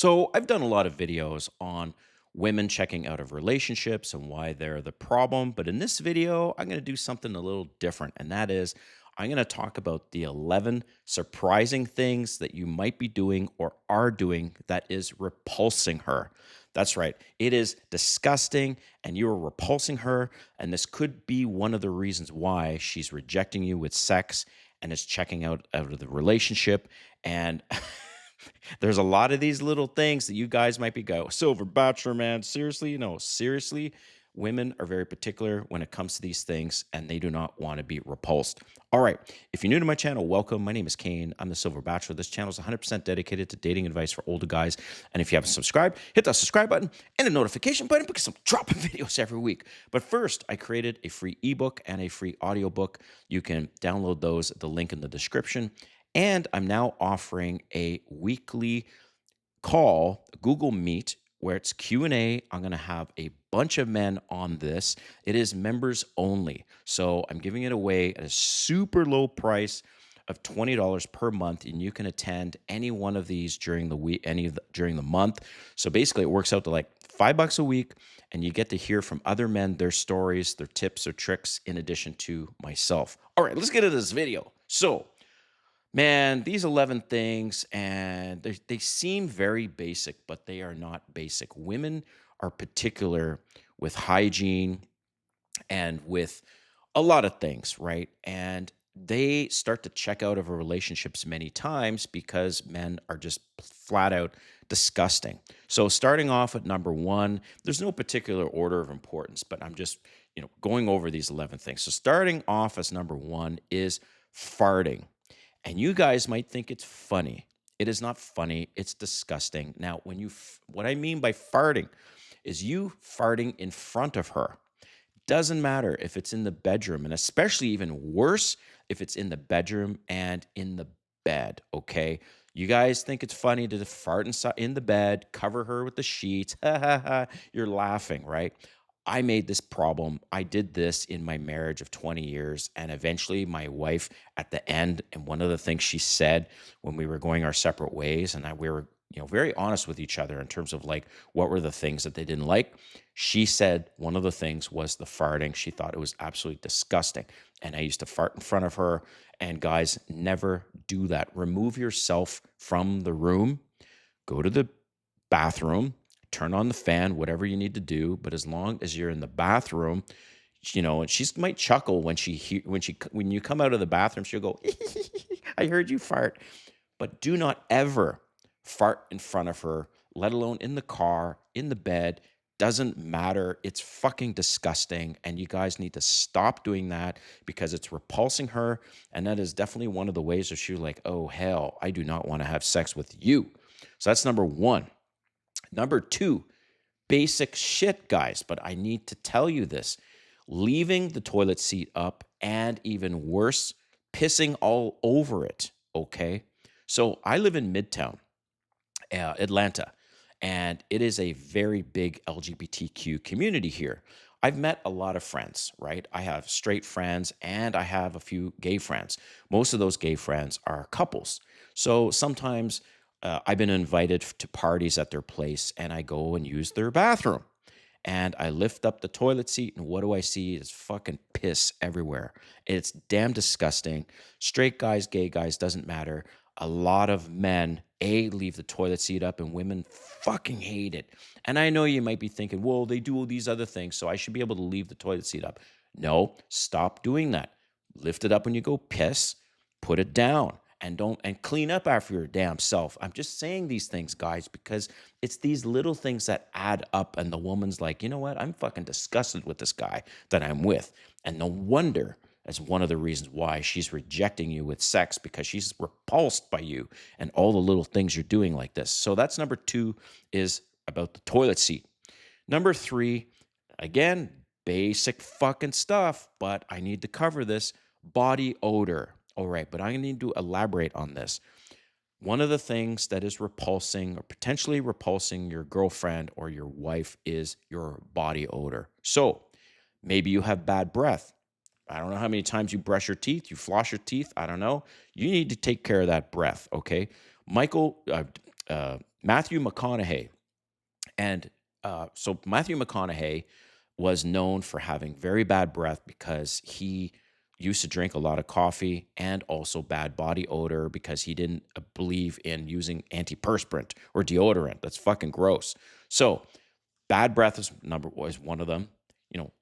So, I've done a lot of videos on women checking out of relationships and why they're the problem. But in this video, I'm going to do something a little different. And that is, I'm going to talk about the 11 surprising things that you might be doing or are doing that is repulsing her. That's right. It is disgusting and you are repulsing her. And this could be one of the reasons why she's rejecting you with sex and is checking out of the relationship. And there's a lot of these little things that you guys might be go, Silver Bachelor, man. Seriously? No, seriously. Women are very particular when it comes to these things and they do not want to be repulsed. All right. If you're new to my channel, welcome. My name is Kane. I'm the Silver Bachelor. This channel is 100% dedicated to dating advice for older guys. And if you haven't subscribed, hit that subscribe button and the notification button because I'm dropping videos every week. But first, I created a free ebook and a free audiobook. You can download those at the link in the description. And I'm now offering a weekly call, Google Meet, where it's Q&A. I'm going to have a bunch of men on this. It is members only. So I'm giving it away at a super low price of $20 per month, and you can attend any one of these during the week, during the month. So basically it works out to like $5 a week, and you get to hear from other men, their stories, their tips or tricks, in addition to myself. All right, let's get into this video. So man, these 11 things, and they seem very basic, but they are not basic. Women are particular with hygiene and with a lot of things, right? And they start to check out of a relationships many times because men are just flat out disgusting. So starting off at number one, there's no particular order of importance, but I'm just, going over these 11 things. So starting off as number one is farting. And you guys might think it's funny. It is not funny. It's disgusting. Now, what I mean by farting is you farting in front of her. Doesn't matter if it's in the bedroom, and especially even worse if it's in the bedroom and in the bed, okay? You guys think it's funny to fart in the bed, cover her with the sheets. You're laughing, right? I made this problem. I did this in my marriage of 20 years. And eventually, my wife at the end, and one of the things she said when we were going our separate ways, and we were, very honest with each other in terms of like what were the things that they didn't like. She said one of the things was the farting. She thought it was absolutely disgusting. And I used to fart in front of her. And guys, never do that. Remove yourself from the room, go to the bathroom, turn on the fan, whatever you need to do. But as long as you're in the bathroom, and she might chuckle when you come out of the bathroom, she'll go, I heard you fart. But do not ever fart in front of her, let alone in the car, in the bed. Doesn't matter. It's fucking disgusting. And you guys need to stop doing that because it's repulsing her. And that is definitely one of the ways that she's like, oh, hell, I do not want to have sex with you. So that's number one. Number two, basic shit, guys, but I need to tell you this. Leaving the toilet seat up, and even worse, pissing all over it, okay? So I live in Midtown, Atlanta, and it is a very big LGBTQ community here. I've met a lot of friends, right? I have straight friends and I have a few gay friends. Most of those gay friends are couples. So sometimes I've been invited to parties at their place and I go and use their bathroom. And I lift up the toilet seat, and what do I see? It's fucking piss everywhere. It's damn disgusting. Straight guys, gay guys, doesn't matter. A lot of men, leave the toilet seat up, and women fucking hate it. And I know you might be thinking, well, they do all these other things, so I should be able to leave the toilet seat up. No, stop doing that. Lift it up when you go piss, put it down. And clean up after your damn self. I'm just saying these things, guys, because it's these little things that add up. And the woman's like, you know what? I'm fucking disgusted with this guy that I'm with. And no wonder that's one of the reasons why she's rejecting you with sex, because she's repulsed by you and all the little things you're doing like this. So that's number two, is about the toilet seat. Number three, again, basic fucking stuff, but I need to cover this: body odor. All right, but I need to elaborate on this. One of the things that is repulsing or potentially repulsing your girlfriend or your wife is your body odor. So maybe you have bad breath. I don't know how many times you brush your teeth, you floss your teeth. I don't know. You need to take care of that breath, okay? Matthew McConaughey. And so Matthew McConaughey was known for having very bad breath because he used to drink a lot of coffee, and also bad body odor because he didn't believe in using antiperspirant or deodorant. That's fucking gross. So bad breath was one of them.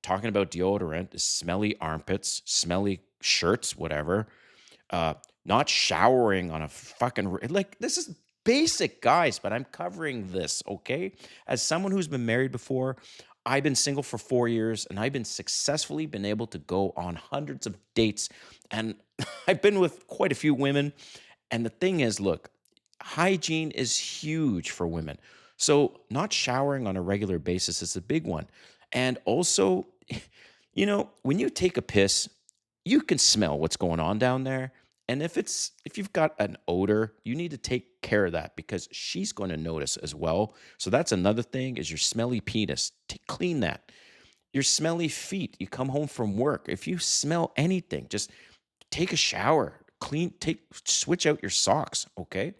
Talking about deodorant is smelly armpits, smelly shirts, whatever. uh Not showering on a fucking like, this is basic, guys, but I'm covering this, okay? As someone who's been married before, I've been single for 4 years, and I've been successfully been able to go on hundreds of dates, and I've been with quite a few women. And the thing is, look, hygiene is huge for women. So not showering on a regular basis is a big one. And also, when you take a piss, you can smell what's going on down there. And if you've got an odor, you need to take care of that because she's going to notice as well. So that's another thing, is your smelly penis. Clean that. Your smelly feet. You come home from work. If you smell anything, just take a shower. Switch out your socks, okay?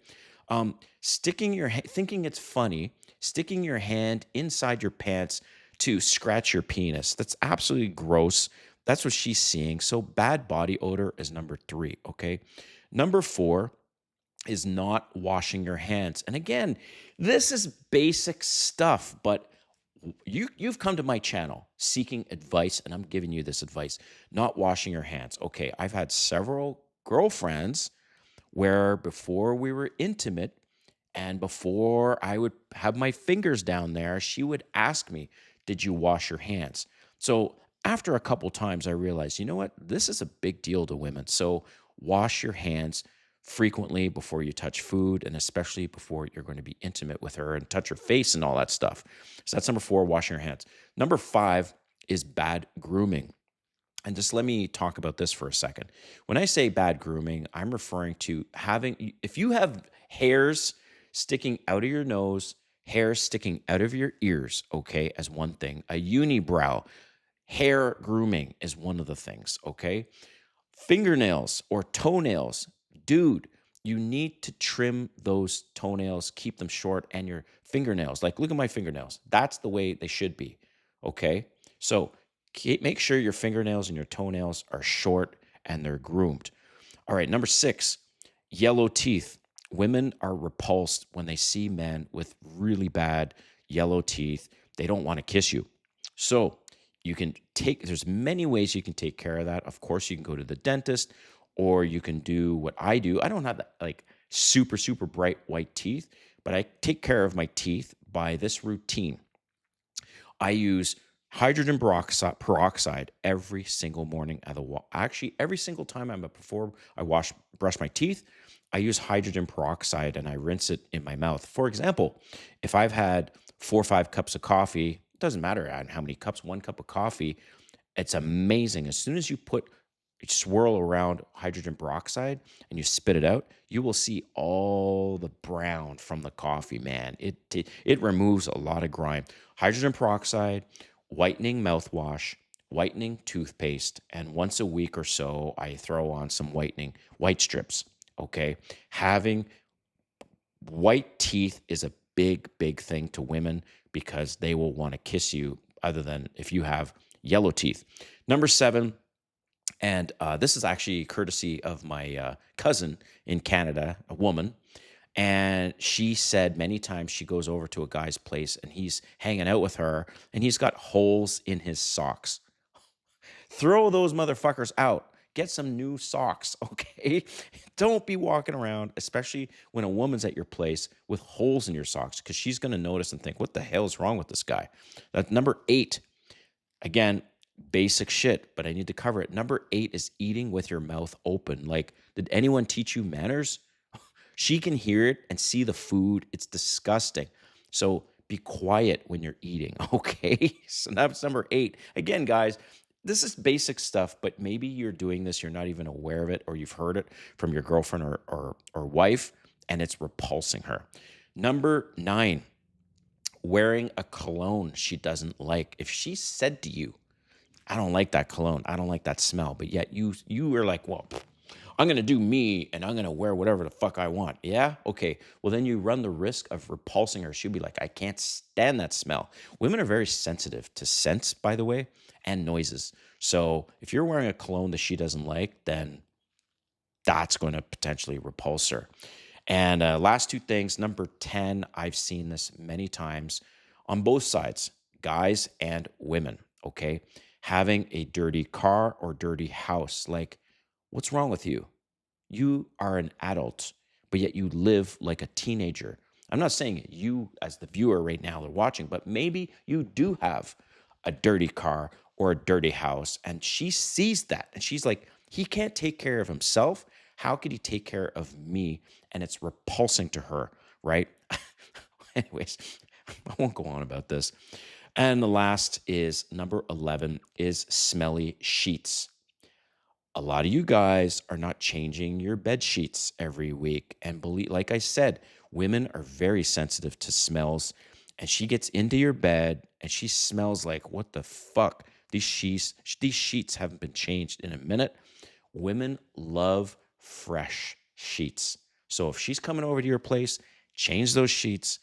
Thinking it's funny, sticking your hand inside your pants to scratch your penis. That's absolutely gross. That's what she's seeing. So bad body odor is number 3, okay? Number 4 is not washing your hands. And again, this is basic stuff, but you've come to my channel seeking advice, and I'm giving you this advice. Not washing your hands. Okay, I've had several girlfriends where before we were intimate and before I would have my fingers down there, she would ask me, "Did you wash your hands?" So after a couple times, I realized, you know what? This is a big deal to women. So wash your hands frequently before you touch food, and especially before you're going to be intimate with her and touch her face and all that stuff. So that's number 4, washing your hands. Number 5 is bad grooming. And just let me talk about this for a second. When I say bad grooming, I'm referring to if you have hairs sticking out of your nose, hairs sticking out of your ears, okay, as one thing, a unibrow, hair grooming is one of the things, okay? Fingernails or toenails, dude, you need to trim those toenails, keep them short, and your fingernails. Like, look at my fingernails. That's the way they should be, okay? So make sure your fingernails and your toenails are short and they're groomed. All right, number 6, yellow teeth. Women are repulsed when they see men with really bad yellow teeth. They don't want to kiss you. So there's many ways you can take care of that. Of course, you can go to the dentist, or you can do what I do. I don't have like super, super bright white teeth, but I take care of my teeth by this routine. I use hydrogen peroxide every single morning actually every single time before I brush my teeth. I use hydrogen peroxide and I rinse it in my mouth. For example, if I've had 4 or 5 cups of coffee, it doesn't matter how many cups, 1 cup of coffee, it's amazing. As soon as you swirl around hydrogen peroxide and you spit it out, you will see all the brown from the coffee, man. It removes a lot of grime. Hydrogen peroxide, whitening mouthwash, whitening toothpaste, and once a week or so, I throw on some white strips, okay? Having white teeth is a big, big thing to women because they will want to kiss you, other than if you have yellow teeth. Number 7, and this is actually courtesy of my cousin in Canada, a woman. And she said many times she goes over to a guy's place and he's hanging out with her and he's got holes in his socks. Throw those motherfuckers out. Get some new socks, okay? Don't be walking around, especially when a woman's at your place, with holes in your socks, because she's going to notice and think, what the hell is wrong with this guy? That's number 8. Again, basic shit, but I need to cover it. Number 8 is eating with your mouth open. Like, did anyone teach you manners? She can hear it and see the food. It's disgusting. So be quiet when you're eating, okay? So that's number 8. Again, guys, this is basic stuff, but maybe you're doing this, you're not even aware of it, or you've heard it from your girlfriend or wife, and it's repulsing her. Number 9, wearing a cologne she doesn't like. If she said to you, "I don't like that cologne, I don't like that smell," but yet you are like, "Well, I'm going to do me and I'm going to wear whatever the fuck I want. Yeah. Okay. Well, then you run the risk of repulsing her. She'll be like, I can't stand that smell. Women are very sensitive to scents, by the way, and noises. So if you're wearing a cologne that she doesn't like, then that's going to potentially repulse her. And last two things. Number 10, I've seen this many times on both sides, guys and women. Okay. Having a dirty car or dirty house. Like, what's wrong with you? You are an adult, but yet you live like a teenager. I'm not saying you, as the viewer right now, are watching, but maybe you do have a dirty car or a dirty house, and she sees that and she's like, he can't take care of himself. How could he take care of me? And it's repulsing to her, right? Anyways, I won't go on about this. And the last is number 11 is smelly sheets. A lot of you guys are not changing your bed sheets every week. And believe, like I said, women are very sensitive to smells. And she gets into your bed and she smells like, what the fuck? These sheets haven't been changed in a minute. Women love fresh sheets. So if she's coming over to your place, change those sheets,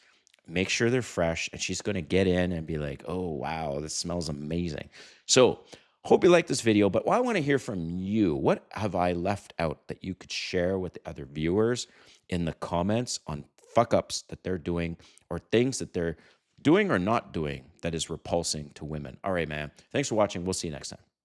make sure they're fresh, and she's going to get in and be like, oh, wow, this smells amazing. So hope you like this video, but I want to hear from you. What have I left out that you could share with the other viewers in the comments on fuck ups that they're doing or things that they're doing or not doing that is repulsing to women? All right, man. Thanks for watching. We'll see you next time.